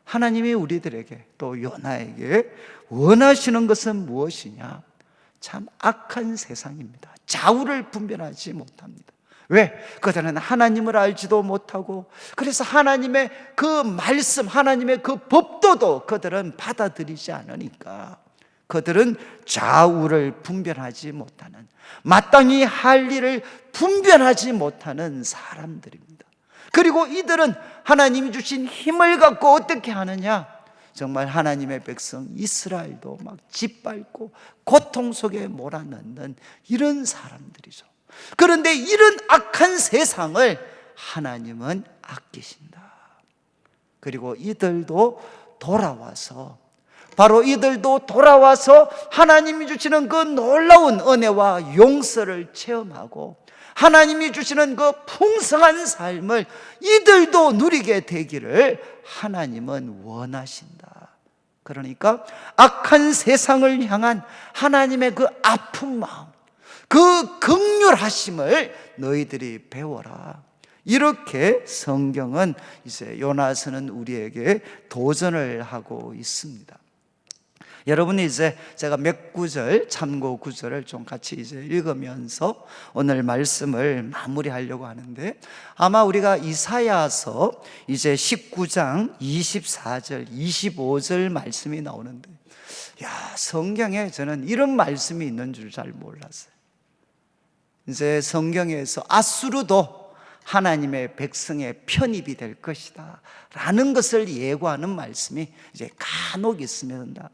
하나님이 우리들에게 또 요나에게 원하시는 것은 무엇이냐? 참 악한 세상입니다. 좌우를 분별하지 못합니다. 왜? 그들은 하나님을 알지도 못하고 그래서 하나님의 그 말씀, 하나님의 그 법도도 그들은 받아들이지 않으니까 그들은 좌우를 분별하지 못하는 마땅히 할 일을 분별하지 못하는 사람들입니다. 그리고 이들은 하나님이 주신 힘을 갖고 어떻게 하느냐? 정말 하나님의 백성 이스라엘도 막 짓밟고 고통 속에 몰아넣는 이런 사람들이죠. 그런데 이런 악한 세상을 하나님은 아끼신다. 그리고 이들도 돌아와서 하나님이 주시는 그 놀라운 은혜와 용서를 체험하고 하나님이 주시는 그 풍성한 삶을 이들도 누리게 되기를 하나님은 원하신다. 그러니까 악한 세상을 향한 하나님의 그 아픈 마음, 그 긍휼하심을 너희들이 배워라. 이렇게 성경은 이제 요나서는 우리에게 도전을 하고 있습니다. 여러분이 이제 제가 몇 구절, 참고 구절을 좀 같이 이제 읽으면서 오늘 말씀을 마무리하려고 하는데 아마 우리가 이사야서 이제 19장 24절, 25절 말씀이 나오는데 성경에 저는 이런 말씀이 있는 줄 잘 몰랐어요. 이제 성경에서 아수르도 하나님의 백성의 편입이 될 것이다 라는 것을 예고하는 말씀이 이제 간혹 있습니다.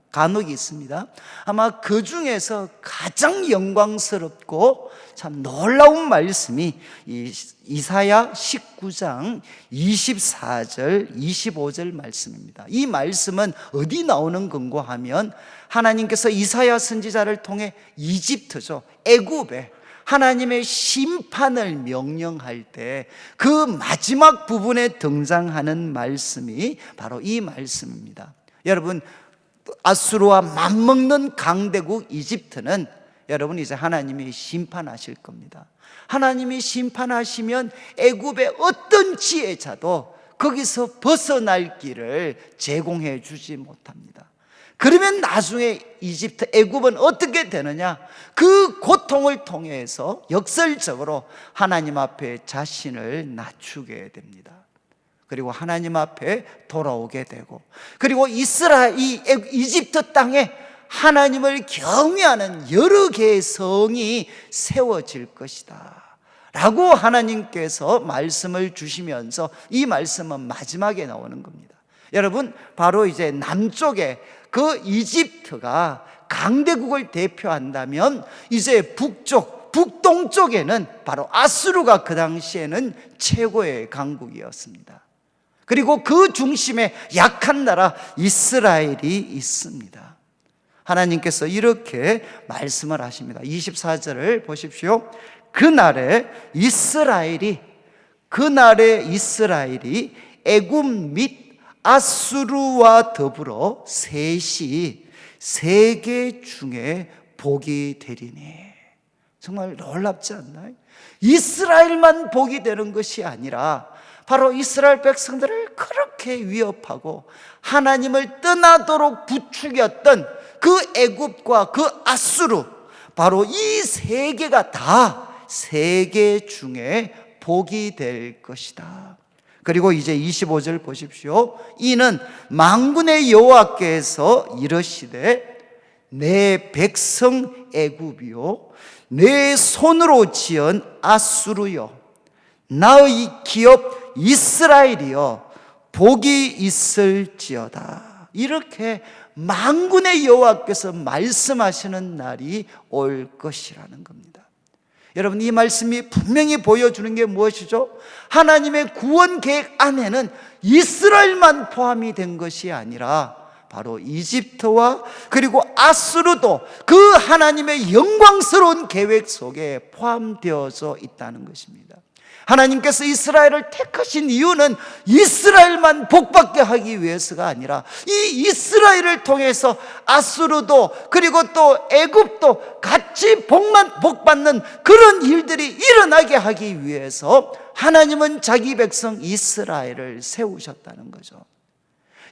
아마 그 중에서 가장 영광스럽고 참 놀라운 말씀이 이 이사야 19장 24절 25절 말씀입니다. 이 말씀은 어디 나오는 건고 하면 하나님께서 이사야 선지자를 통해 이집트죠, 애굽에 하나님의 심판을 명령할 때 그 마지막 부분에 등장하는 말씀이 바로 이 말씀입니다. 여러분, 아수르와 맞먹는 강대국 이집트는 여러분 이제 하나님이 심판하실 겁니다. 하나님이 심판하시면 애굽의 어떤 지혜자도 거기서 벗어날 길을 제공해 주지 못합니다. 그러면 나중에 이집트, 애굽은 어떻게 되느냐? 그 고통을 통해서 역설적으로 하나님 앞에 자신을 낮추게 됩니다. 그리고 하나님 앞에 돌아오게 되고, 그리고 이집트 땅에 하나님을 경외하는 여러 개의 성이 세워질 것이다 라고 하나님께서 말씀을 주시면서, 이 말씀은 마지막에 나오는 겁니다. 여러분, 바로 이제 남쪽에 그 이집트가 강대국을 대표한다면, 이제 북동쪽에는 바로 아수르가 그 당시에는 최고의 강국이었습니다. 그리고 그 중심에 약한 나라 이스라엘이 있습니다. 하나님께서 이렇게 말씀을 하십니다. 24절을 보십시오. 그날에 이스라엘이 애굽 및 아수르와 더불어 셋이 세계 중에 복이 되리니. 정말 놀랍지 않나요? 이스라엘만 복이 되는 것이 아니라 바로 이스라엘 백성들을 그렇게 위협하고 하나님을 떠나도록 부추겼던 그 애굽과 그 아수르, 바로 이 세 개가 다 세계 중에 복이 될 것이다. 그리고 이제 25절 보십시오. 이는 만군의 여호와께서 이르시되 내 백성 애굽이요 내 손으로 지은 아수르요 나의 기업 이스라엘이여 복이 있을지어다. 이렇게 만군의 여호와께서 말씀하시는 날이 올 것이라는 겁니다. 여러분, 이 말씀이 분명히 보여주는 게 무엇이죠? 하나님의 구원 계획 안에는 이스라엘만 포함이 된 것이 아니라 바로 이집트와 그리고 아수르도 그 하나님의 영광스러운 계획 속에 포함되어져 있다는 것입니다. 하나님께서 이스라엘을 택하신 이유는 이스라엘만 복받게 하기 위해서가 아니라 이 이스라엘을 통해서 아수르도 그리고 또 애굽도 같이 복받는 그런 일들이 일어나게 하기 위해서 하나님은 자기 백성 이스라엘을 세우셨다는 거죠.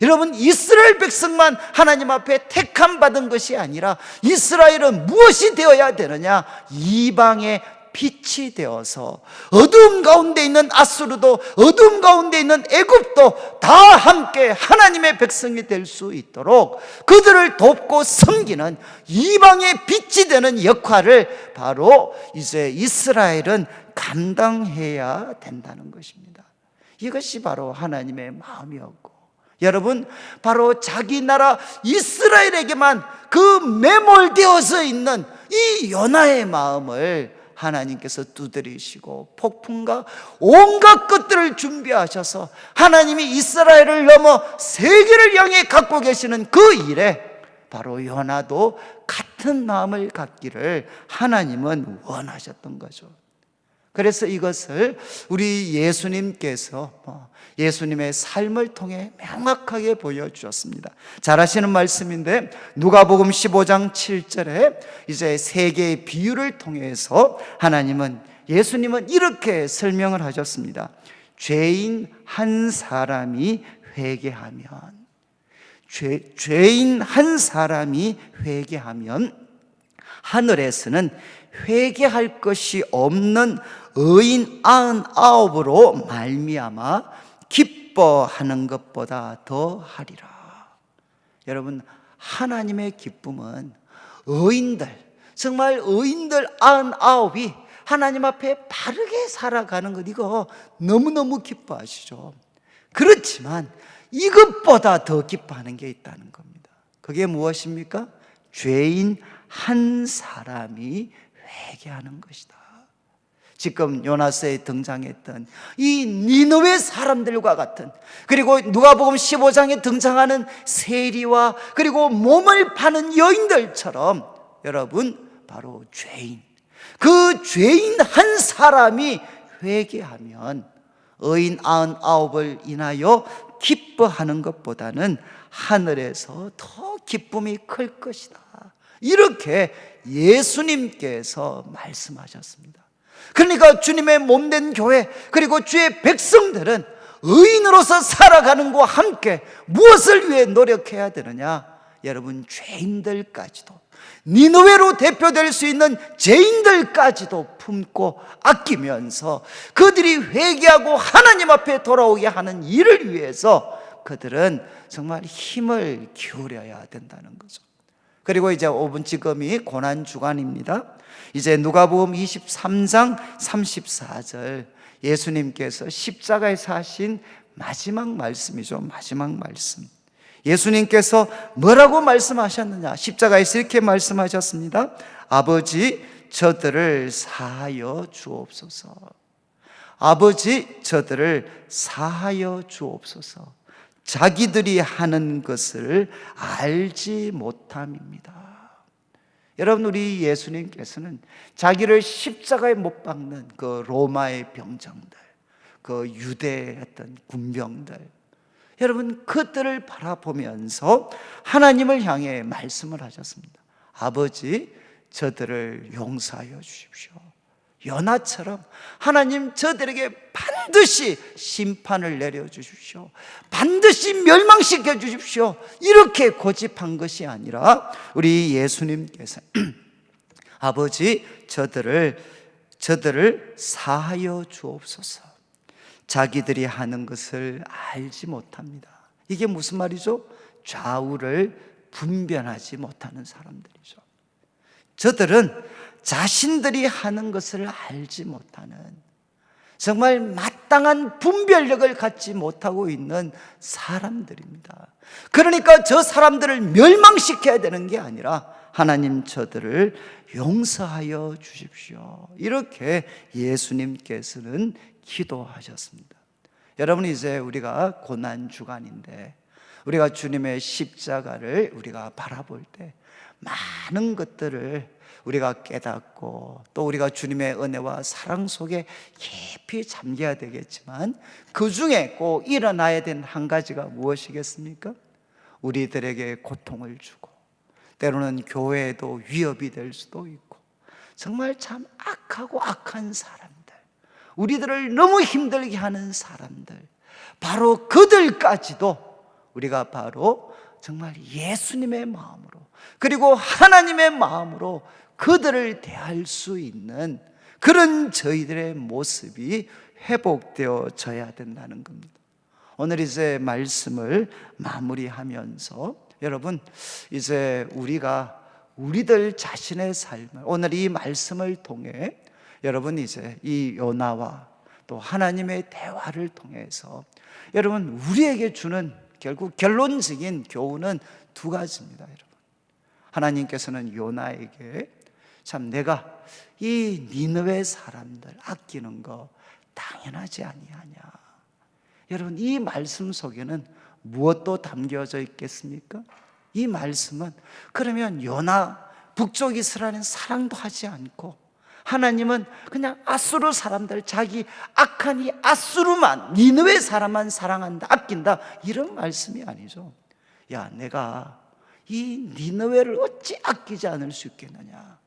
여러분, 이스라엘 백성만 하나님 앞에 택함 받은 것이 아니라 이스라엘은 무엇이 되어야 되느냐? 이방의 빛이 되어서 어두움 가운데 있는 아수르도 어두움 가운데 있는 애굽도 다 함께 하나님의 백성이 될 수 있도록 그들을 돕고 섬기는 이방의 빛이 되는 역할을 바로 이제 이스라엘은 감당해야 된다는 것입니다. 이것이 바로 하나님의 마음이었고, 여러분, 바로 자기 나라 이스라엘에게만 그 매몰되어서 있는 이 요나의 마음을 하나님께서 두드리시고 폭풍과 온갖 것들을 준비하셔서 하나님이 이스라엘을 넘어 세계를 향해 갖고 계시는 그 일에 바로 요나도 같은 마음을 갖기를 하나님은 원하셨던 거죠. 그래서 이것을 우리 예수님께서 예수님의 삶을 통해 명확하게 보여주셨습니다. 잘 아시는 말씀인데 누가복음 15장 7절에 이제 세 개의 비유를 통해서 예수님은 이렇게 설명을 하셨습니다. 죄인 한 사람이 회개하면 하늘에서는 회개할 것이 없는 의인 99으로 말미암아 기뻐하는 것보다 더 하리라. 여러분, 하나님의 기쁨은 정말 의인들 99이 하나님 앞에 바르게 살아가는 것, 이거 너무너무 기뻐하시죠. 그렇지만 이것보다 더 기뻐하는 게 있다는 겁니다. 그게 무엇입니까? 죄인 한 사람이 회개하는 것이다. 지금 요나서에 등장했던 이 니느웨 사람들과 같은, 그리고 누가복음 15장에 등장하는 세리와 그리고 몸을 파는 여인들처럼 여러분, 바로 죄인, 그 죄인 한 사람이 회개하면 의인 99을 인하여 기뻐하는 것보다는 하늘에서 더 기쁨이 클 것이다. 이렇게 예수님께서 말씀하셨습니다. 그러니까 주님의 몸된 교회, 그리고 주의 백성들은 의인으로서 살아가는 것과 함께 무엇을 위해 노력해야 되느냐? 여러분, 죄인들까지도, 니느웨로 대표될 수 있는 죄인들까지도 품고 아끼면서 그들이 회개하고 하나님 앞에 돌아오게 하는 일을 위해서 그들은 정말 힘을 기울여야 된다는 거죠. 그리고 이제 5분 지금이 고난 주간입니다. 이제 누가복음 23장 34절, 예수님께서 십자가에서 하신 마지막 말씀이죠. 마지막 말씀. 예수님께서 뭐라고 말씀하셨느냐? 십자가에서 이렇게 말씀하셨습니다. 아버지, 저들을 사하여 주옵소서. 아버지, 저들을 사하여 주옵소서. 자기들이 하는 것을 알지 못함입니다. 여러분, 우리 예수님께서는 자기를 십자가에 못 박는 그 로마의 병정들, 그 유대의 어떤 군병들, 여러분, 그들을 바라보면서 하나님을 향해 말씀을 하셨습니다. 아버지, 저들을 용서하여 주십시오. 요나처럼 하나님, 저들에게 반드시 심판을 내려주십시오. 반드시 멸망시켜 주십시오. 이렇게 고집한 것이 아니라 우리 예수님께서 아버지, 저들을 사하여 주옵소서. 자기들이 하는 것을 알지 못합니다. 이게 무슨 말이죠? 좌우를 분별하지 못하는 사람들이죠. 저들은 자신들이 하는 것을 알지 못하는, 정말 마땅한 분별력을 갖지 못하고 있는 사람들입니다. 그러니까 저 사람들을 멸망시켜야 되는 게 아니라 하나님, 저들을 용서하여 주십시오. 이렇게 예수님께서는 기도하셨습니다. 여러분, 이제 우리가 고난 주간인데 우리가 주님의 십자가를 우리가 바라볼 때 많은 것들을 우리가 깨닫고 또 우리가 주님의 은혜와 사랑 속에 깊이 잠겨야 되겠지만, 그 중에 꼭 일어나야 되는 한 가지가 무엇이겠습니까? 우리들에게 고통을 주고 때로는 교회에도 위협이 될 수도 있고 정말 참 악하고 악한 사람들, 우리들을 너무 힘들게 하는 사람들, 바로 그들까지도 우리가 바로 정말 예수님의 마음으로, 그리고 하나님의 마음으로 그들을 대할 수 있는 그런 저희들의 모습이 회복되어져야 된다는 겁니다. 오늘 이제 말씀을 마무리하면서 여러분, 이제 우리가 우리들 자신의 삶을, 오늘 이 말씀을 통해 여러분, 이제 이 요나와 또 하나님의 대화를 통해서 여러분, 우리에게 주는 결국 결론적인 교훈은 두 가지입니다. 여러분, 하나님께서는 요나에게 참 내가 이 니느웨 사람들 아끼는 거 당연하지 아니하냐. 여러분, 이 말씀 속에는 무엇도 담겨져 있겠습니까? 이 말씀은 그러면 요나 북쪽 이스라엘은 사랑도 하지 않고 하나님은 그냥 아수르 사람들, 자기 악한 이 아수르만, 니느웨 사람만 사랑한다, 아낀다, 이런 말씀이 아니죠. 야, 내가 이 니느웨를 어찌 아끼지 않을 수 있겠느냐.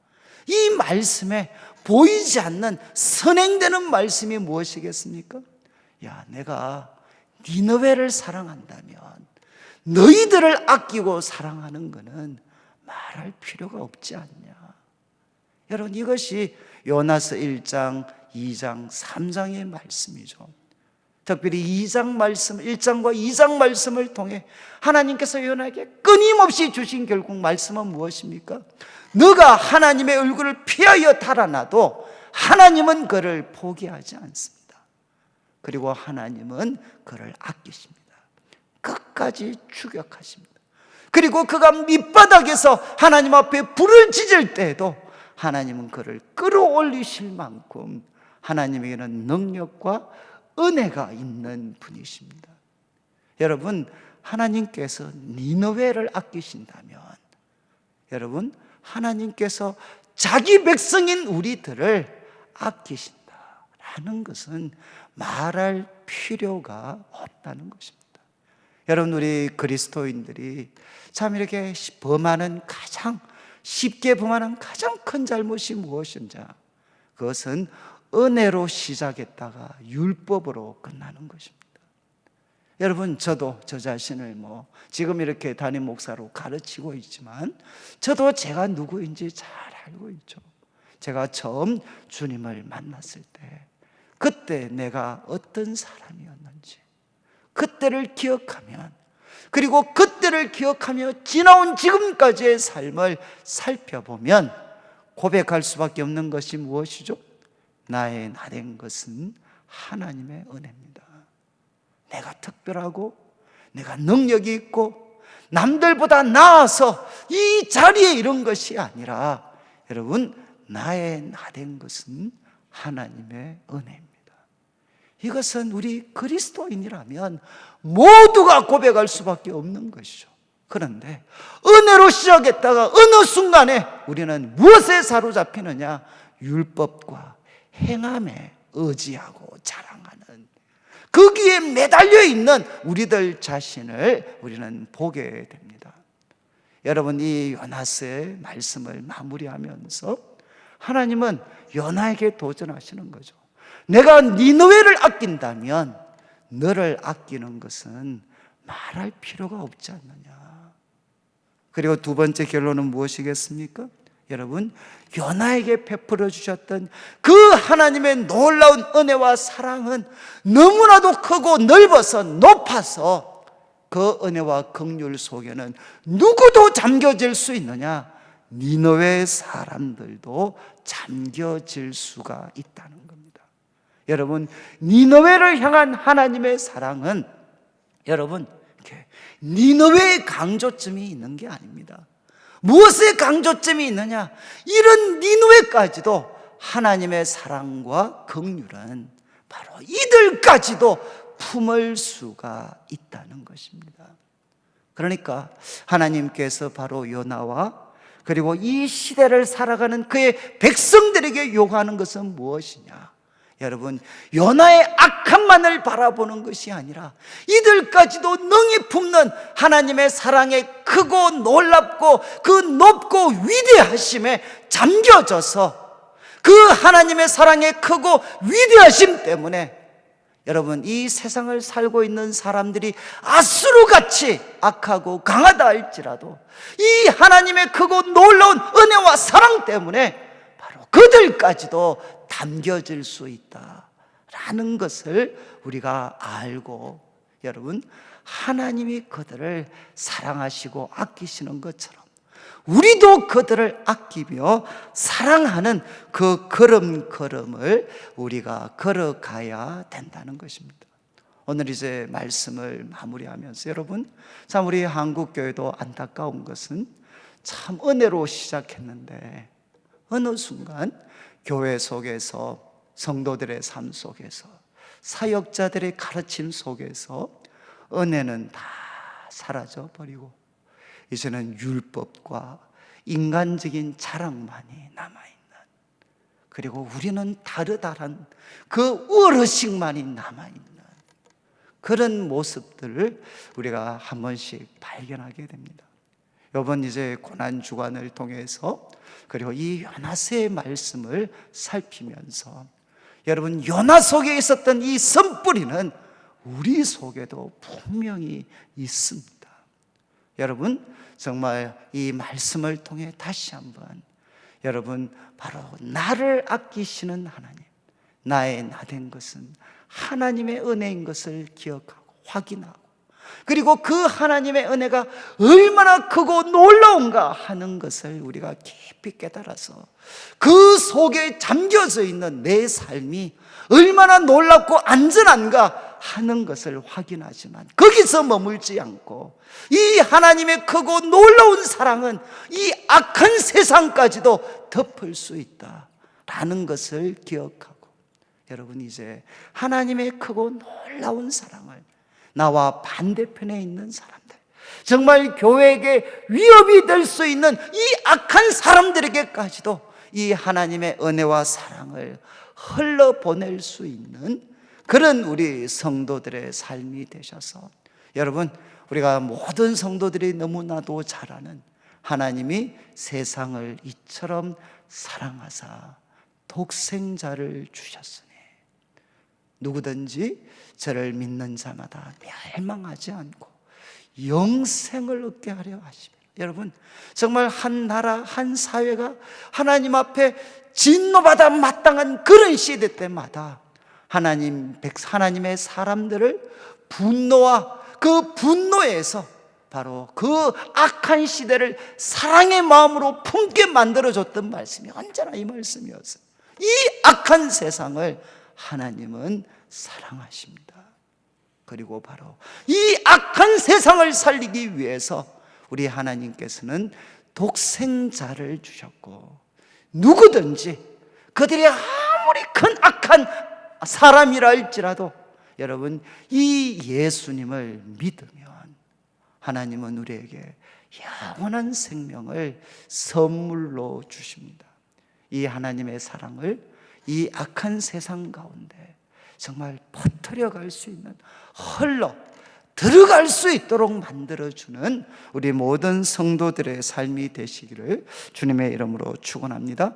이 말씀에 보이지 않는 선행되는 말씀이 무엇이겠습니까? 야, 내가 니느웨를 사랑한다면 너희들을 아끼고 사랑하는 것은 말할 필요가 없지 않냐. 여러분, 이것이 요나서 1장, 2장, 3장의 말씀이죠. 특별히 2장 말씀, 1장과 2장 말씀을 통해 하나님께서 요나에게 끊임없이 주신 결국 말씀은 무엇입니까? 너가 하나님의 얼굴을 피하여 달아나도 하나님은 그를 포기하지 않습니다. 그리고 하나님은 그를 아끼십니다. 끝까지 추격하십니다. 그리고 그가 밑바닥에서 하나님 앞에 불을 지질 때에도 하나님은 그를 끌어올리실 만큼 하나님에게는 능력과 은혜가 있는 분이십니다. 여러분, 하나님께서 니느웨를 아끼신다면 여러분, 하나님께서 자기 백성인 우리들을 아끼신다라는 것은 말할 필요가 없다는 것입니다. 여러분, 우리 그리스도인들이 참 이렇게 쉽게 범하는 가장 큰 잘못이 무엇인지, 그것은 은혜로 시작했다가 율법으로 끝나는 것입니다. 여러분, 저도 저 자신을 지금 이렇게 담임 목사로 가르치고 있지만 저도 제가 누구인지 잘 알고 있죠. 제가 처음 주님을 만났을 때 그때 내가 어떤 사람이었는지 그때를 기억하면, 그리고 그때를 기억하며 지나온 지금까지의 삶을 살펴보면 고백할 수밖에 없는 것이 무엇이죠? 나의 나된 것은 하나님의 은혜입니다. 내가 특별하고 내가 능력이 있고 남들보다 나아서 이 자리에 이른 것이 아니라, 여러분, 나의 나된 것은 하나님의 은혜입니다. 이것은 우리 그리스도인이라면 모두가 고백할 수밖에 없는 것이죠. 그런데 은혜로 시작했다가 어느 순간에 우리는 무엇에 사로잡히느냐? 율법과 행함에 의지하고 자랑하는, 거기에 매달려 있는 우리들 자신을 우리는 보게 됩니다. 여러분, 이 요나스의 말씀을 마무리하면서 하나님은 요나에게 도전하시는 거죠. 내가 니느웨를 아낀다면 너를 아끼는 것은 말할 필요가 없지 않느냐. 그리고 두 번째 결론은 무엇이겠습니까? 여러분, 요나에게 베풀어 주셨던 그 하나님의 놀라운 은혜와 사랑은 너무나도 크고 넓어서 높아서 그 은혜와 긍휼 속에는 누구도 잠겨질 수 있느냐? 니느웨 사람들도 잠겨질 수가 있다는 겁니다. 여러분, 니느웨를 향한 하나님의 사랑은 여러분, 니느웨의 강조점이 있는 게 아닙니다. 무엇의 강조점이 있느냐? 이런 니느웨까지도 하나님의 사랑과 긍휼은 바로 이들까지도 품을 수가 있다는 것입니다. 그러니까 하나님께서 바로 요나와 그리고 이 시대를 살아가는 그의 백성들에게 요구하는 것은 무엇이냐? 여러분, 요나의 악함만을 바라보는 것이 아니라 이들까지도 능히 품는 하나님의 사랑의 크고 놀랍고 그 높고 위대하심에 잠겨져서 그 하나님의 사랑의 크고 위대하심 때문에 여러분, 이 세상을 살고 있는 사람들이 아수르같이 악하고 강하다 할지라도 이 하나님의 크고 놀라운 은혜와 사랑 때문에 바로 그들까지도 담겨질 수 있다라는 것을 우리가 알고, 여러분, 하나님이 그들을 사랑하시고 아끼시는 것처럼 우리도 그들을 아끼며 사랑하는 그 걸음걸음을 우리가 걸어가야 된다는 것입니다. 오늘 이제 말씀을 마무리하면서 여러분, 참 우리 한국교회도 안타까운 것은 참 은혜로 시작했는데 어느 순간 교회 속에서, 성도들의 삶 속에서, 사역자들의 가르침 속에서 은혜는 다 사라져버리고 이제는 율법과 인간적인 자랑만이 남아있는, 그리고 우리는 다르다란 그 어르식만이 남아있는 그런 모습들을 우리가 한 번씩 발견하게 됩니다. 이번 이제 고난주간을 통해서 그리고 이 요나스의 말씀을 살피면서 여러분, 요나 속에 있었던 이 선뿌리는 우리 속에도 분명히 있습니다. 여러분, 정말 이 말씀을 통해 다시 한번 여러분, 바로 나를 아끼시는 하나님, 나의 나된 것은 하나님의 은혜인 것을 기억하고 확인하고, 그리고 그 하나님의 은혜가 얼마나 크고 놀라운가 하는 것을 우리가 깊이 깨달아서 그 속에 잠겨져 있는 내 삶이 얼마나 놀랍고 안전한가 하는 것을 확인하지만 거기서 머물지 않고 이 하나님의 크고 놀라운 사랑은 이 악한 세상까지도 덮을 수 있다라는 것을 기억하고, 여러분, 이제 하나님의 크고 놀라운 사랑을 나와 반대편에 있는 사람들, 정말 교회에게 위협이 될 수 있는 이 악한 사람들에게까지도 이 하나님의 은혜와 사랑을 흘러보낼 수 있는 그런 우리 성도들의 삶이 되셔서, 여러분, 우리가 모든 성도들이 너무나도 잘 아는 하나님이 세상을 이처럼 사랑하사 독생자를 주셨으니 누구든지 저를 믿는 자마다 멸망하지 않고 영생을 얻게 하려 하시며, 여러분, 정말 한 나라 한 사회가 하나님 앞에 진노받아 마땅한 그런 시대 때마다 하나님의 사람들을 분노와 그 분노에서 바로 그 악한 시대를 사랑의 마음으로 품게 만들어줬던 말씀이 언제나 이 말씀이었어요. 이 악한 세상을 하나님은 사랑하십니다. 그리고 바로 이 악한 세상을 살리기 위해서 우리 하나님께서는 독생자를 주셨고, 누구든지 그들이 아무리 큰 악한 사람이라 할지라도 여러분, 이 예수님을 믿으면 하나님은 우리에게 영원한 생명을 선물로 주십니다. 이 하나님의 사랑을 이 악한 세상 가운데 정말 퍼뜨려 갈 수 있는, 흘러 들어갈 수 있도록 만들어주는 우리 모든 성도들의 삶이 되시기를 주님의 이름으로 축원합니다.